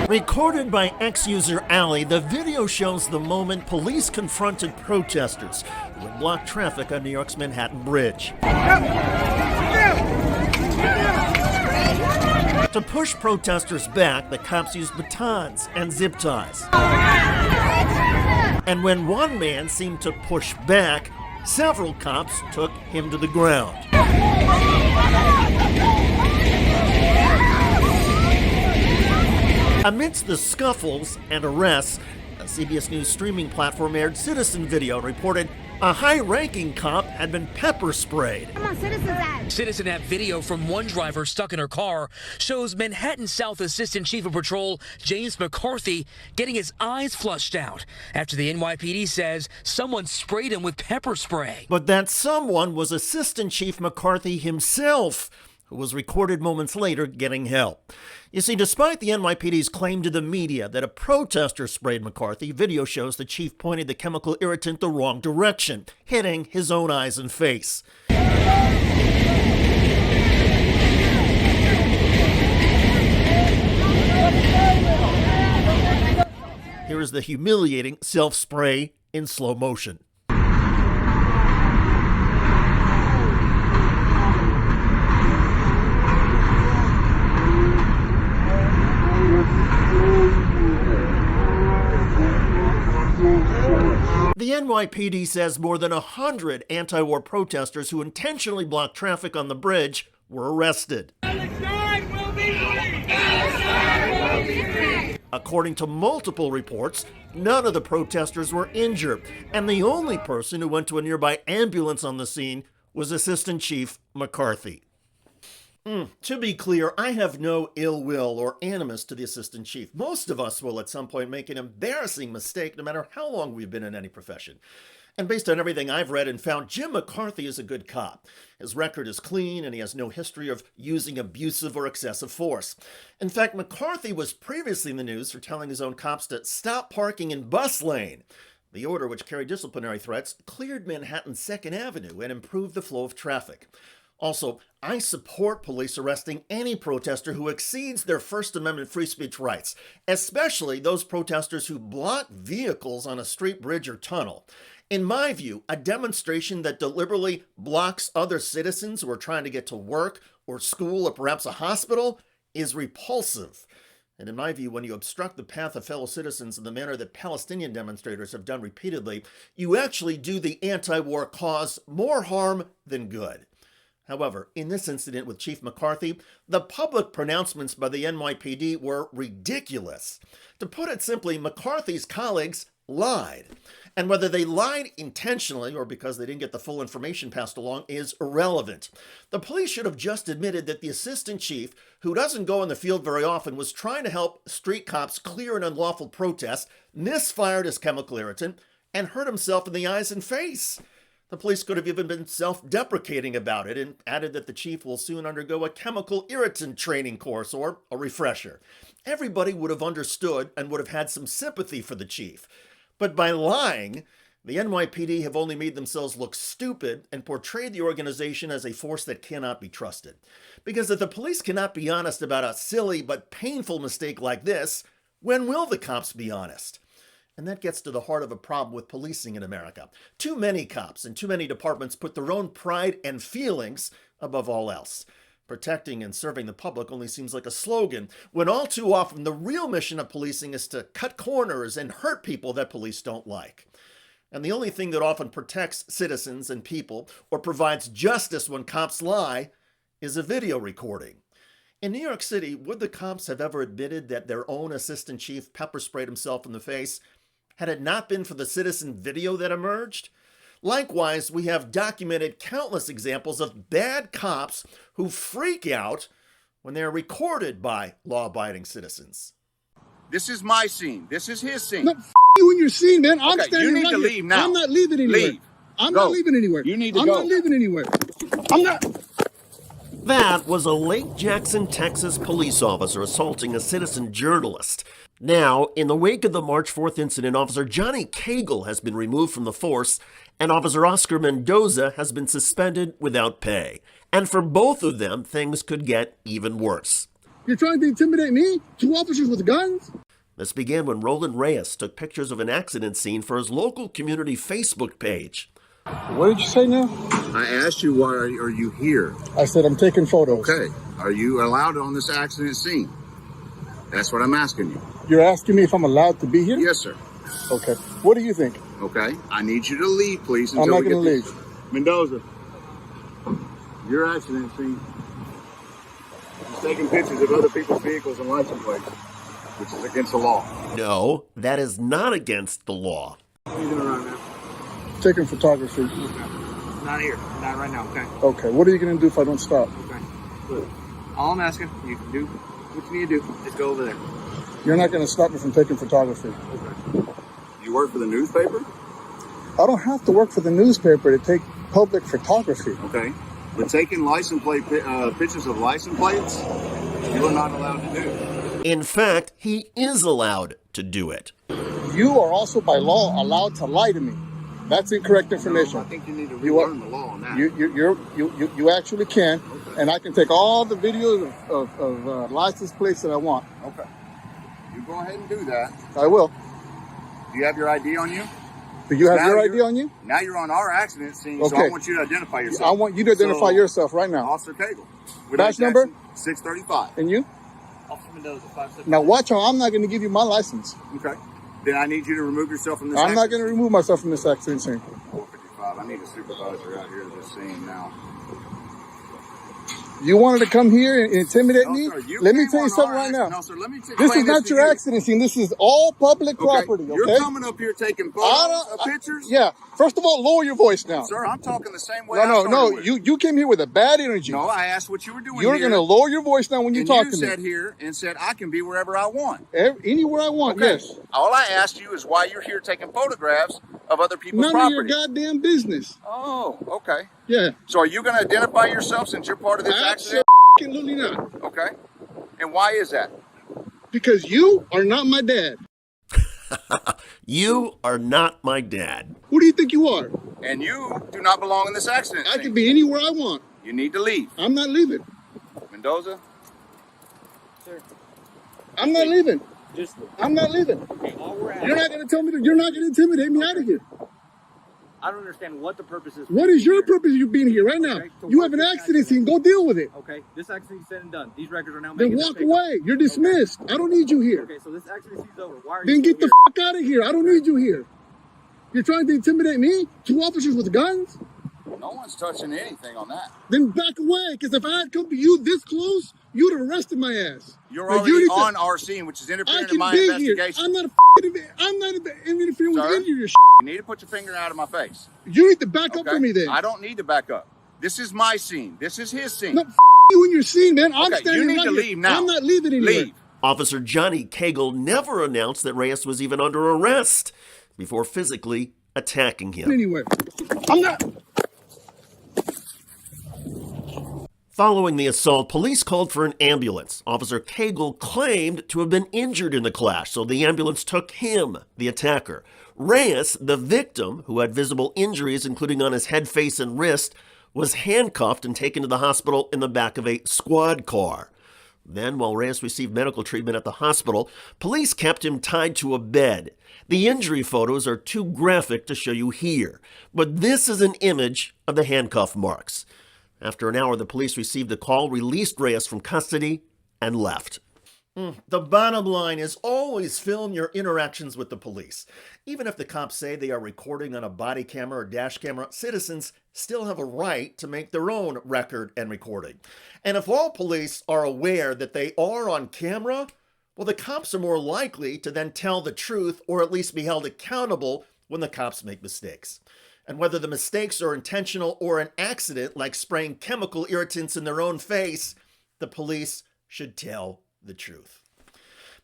Recorded by ex-user Alley, the video shows the moment police confronted protesters who had blocked traffic on New York's Manhattan Bridge. To push protesters back, the cops used batons and zip ties. And when one man seemed to push back, several cops took him to the ground. Amidst the scuffles and arrests, a CBS News streaming platform aired citizen video and reported a high-ranking cop had been pepper sprayed. Come on, Citizen app. Citizen app video from one driver stuck in her car shows Manhattan South Assistant Chief of Patrol James McCarthy getting his eyes flushed out after the NYPD says someone sprayed him with pepper spray. But that someone was Assistant Chief McCarthy himself, who was recorded moments later getting help. You see, despite the NYPD's claim to the media that a protester sprayed McCarthy, video shows the chief pointed the chemical irritant the wrong direction, hitting his own eyes and face. Here is the humiliating self-spray in slow motion. The NYPD says more than 100 anti-war protesters who intentionally blocked traffic on the bridge were arrested. According to multiple reports, none of the protesters were injured, and the only person who went to a nearby ambulance on the scene was Assistant Chief McCarthy. To be clear, I have no ill will or animus to the assistant chief. Most of us will at some point make an embarrassing mistake, no matter how long we've been in any profession. And based on everything I've read and found, Jim McCarthy is a good cop. His record is clean, and he has no history of using abusive or excessive force. In fact, McCarthy was previously in the news for telling his own cops to stop parking in bus lane. The order, which carried disciplinary threats, cleared Manhattan's 2nd Avenue and improved the flow of traffic. Also, I support police arresting any protester who exceeds their First Amendment free speech rights, especially those protesters who block vehicles on a street, bridge, or tunnel. In my view, a demonstration that deliberately blocks other citizens who are trying to get to work or school or perhaps a hospital is repulsive. And in my view, when you obstruct the path of fellow citizens in the manner that Palestinian demonstrators have done repeatedly, you actually do the anti-war cause more harm than good. However, in this incident with Chief McCarthy, the public pronouncements by the NYPD were ridiculous. To put it simply, McCarthy's colleagues lied. And whether they lied intentionally or because they didn't get the full information passed along is irrelevant. The police should have just admitted that the assistant chief, who doesn't go in the field very often, was trying to help street cops clear an unlawful protest, misfired his chemical irritant, and hurt himself in the eyes and face. The police could have even been self-deprecating about it and added that the chief will soon undergo a chemical irritant training course or a refresher. Everybody would have understood and would have had some sympathy for the chief. But by lying, the NYPD have only made themselves look stupid and portrayed the organization as a force that cannot be trusted. Because if the police cannot be honest about a silly but painful mistake like this, when will the cops be honest? And that gets to the heart of a problem with policing in America. Too many cops and too many departments put their own pride and feelings above all else. Protecting and serving the public only seems like a slogan, when all too often the real mission of policing is to cut corners and hurt people that police don't like. And the only thing that often protects citizens and people or provides justice when cops lie is a video recording. In New York City, would the cops have ever admitted that their own assistant chief pepper sprayed himself in the face had it not been for the citizen video that emerged? Likewise, we have documented countless examples of bad cops who freak out when they are recorded by law-abiding citizens. This is my scene. This is his scene. No, you and your scene, man. I'm okay, standing you need right to here. leave now. I'm not leaving anywhere. Leave. I'm go. not leaving anywhere. You need to I'm go. not leaving anywhere. I'm not. That was a Lake Jackson, Texas police officer assaulting a citizen journalist. Now, in the wake of the March 4th incident, Officer Johnny Cagle has been removed from the force, and Officer Oscar Mendoza has been suspended without pay. And for both of them, things could get even worse. You're trying to intimidate me? 2 officers with guns? This began when Roland Reyes took pictures of an accident scene for his local community Facebook page. What did you say now? I asked you, why are you here? I said I'm taking photos. Okay. Are you allowed on this accident scene? That's what I'm asking you. You're asking me if I'm allowed to be here? Yes, sir. Okay. What do you think? Okay. I need you to leave, please. I'm not going to leave. Mendoza, your accident scene. He's taking pictures of other people's vehicles and license plates, which is against the law. No, that is not against the law. What are you doing right now? Taking photography. Okay. Not here. Not right now, okay? Okay. What are you going to do if I don't stop? Okay. Look, all I'm asking, you can do what you need to do. Just go over there. You're not going to stop me from taking photography. Okay. You work for the newspaper? I don't have to work for the newspaper to take public photography. Okay. But taking license plate pictures of license plates, you are not allowed to do. In fact, he is allowed to do it. You are also by law allowed to lie to me. That's incorrect information. I think you need to You are- relearn the law on that. You actually can, and I can take all the videos of license plates that I want. Okay. You go ahead and do that. I will. Do you have your ID on you? Do you have Now your you're- ID on you? Now you're on our accident scene, so Okay. I want you to identify yourself. I want you to identify So, yourself right now. Officer Cagle. Badge number? 635. And you? Officer Mendoza, 5'7". Now watch how I'm not going to give you my license. Okay. Then I need you to remove yourself from this I'm not accident going to remove myself from this accident scene. 455. I need a supervisor out here at this scene now. You wanted to come here and intimidate me? No, sir, you Let me came tell you on something our right now. No, sir, let me explain This is not to your you. accident scene. This is all public property, okay? You're coming up here taking photos of pictures? Yeah. First of all, lower your voice now. Sir, I'm talking the same way I No. started with. You came here with a bad energy. No, I asked what you were doing You're here. going to lower your voice now when you and talk you to me. sat here and said, I can be wherever I want. Anywhere I want, Okay. yes. All I asked you is why you're here taking photographs of other people's None property. of your goddamn business. Oh, okay. Yeah. So are you going to identify yourself since you're part of this accident? Absolutely not. Okay. And why is that? Because you are not my dad. You are not my dad. Who do you think you are? And you do not belong in this accident I scene. can be anywhere I want. You need to leave. I'm not leaving. Mendoza? Sir, I'm not leaving. just look. I'm not leaving. Okay, all we're You're not going to tell me you're not going to intimidate me out of here. I don't understand what the purpose is. What is your purpose of you being here right now? Okay, so You what have an is accident scene. Go deal with it. Okay, this accident is said and done. These records are now Then making walk away. You're dismissed. I don't need you here. Okay, so this accident is over. Why are Then you get still the fuck out of here. I don't need you here. You're trying to intimidate me? 2 officers with guns? No one's touching anything on that. Then back away. Because if I had come to you this close, you'd have arrested my ass. You're Now, already you need to- on our scene, which is I interfering in can my be here. investigation. I'm not interfering with Sir? any of your shit. You need to put your finger out of my face. You need to back up Okay? for me then. I don't need to back up. This is my scene. This is his scene. No, you and your scene, man. I'm Okay, standing you need right to here. leave now. I'm not leaving anywhere. Leave. Officer Johnny Cagle never announced that Reyes was even under arrest before physically attacking him. Anywhere. I'm not. Following the assault, police called for an ambulance. Officer Cagle claimed to have been injured in the clash, so the ambulance took him, the attacker. Reyes, the victim, who had visible injuries including on his head, face, and wrist, was handcuffed and taken to the hospital in the back of a squad car. Then, while Reyes received medical treatment at the hospital, police kept him tied to a bed. The injury photos are too graphic to show you here, but this is an image of the handcuff marks. After an hour, the police received a call, released Reyes from custody, and left. The bottom line is always film your interactions with the police. Even if the cops say they are recording on a body camera or dash camera, citizens still have a right to make their own record and recording. And if all police are aware that they are on camera, well, the cops are more likely to then tell the truth or at least be held accountable when the cops make mistakes. And whether the mistakes are intentional or an accident, like spraying chemical irritants in their own face, the police should tell the truth.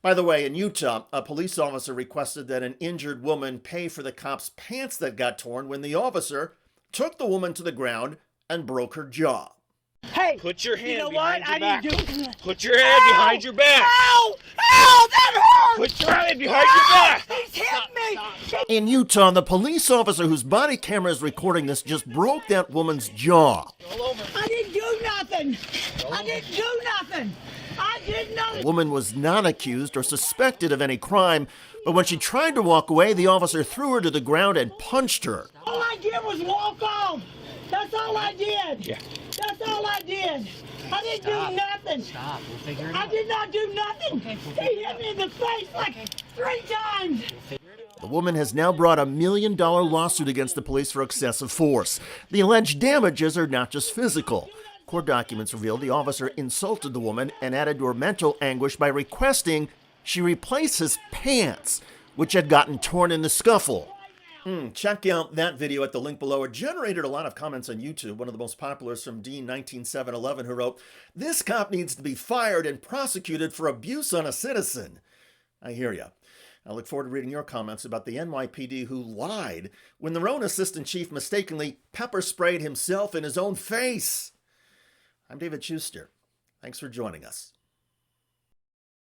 By the way, in Utah, a police officer requested that an injured woman pay for the cop's pants that got torn when the officer took the woman to the ground and broke her jaw. Hey, Put your hand you know behind what? your back. I need you. Put your hand behind your back. Ow! Ow! That hurts! Put your hand behind your back. He's hitting me! In Utah, the police officer whose body camera is recording this just broke that woman's jaw. I didn't do nothing. I didn't do nothing. I didn't know The that. woman was not accused or suspected of any crime, but when she tried to walk away, the officer threw her to the ground and punched her. All I did was walk off. That's all I did. Yeah. That's all I did. I didn't do nothing. Stop. We'll figure it I out. did not do nothing. Okay, we'll He figure it hit out. me in the face like 3 times. The woman has now brought a $1 million lawsuit against the police for excessive force. The alleged damages are not just physical. Court documents reveal the officer insulted the woman and added to her mental anguish by requesting she replace his pants, which had gotten torn in the scuffle. Check out that video at the link below. It generated a lot of comments on YouTube. One of the most popular is from Dean19711, who wrote, "This cop needs to be fired and prosecuted for abuse on a citizen." I hear ya. I look forward to reading your comments about the NYPD who lied when their own assistant chief mistakenly pepper sprayed himself in his own face. I'm David Shuster. Thanks for joining us.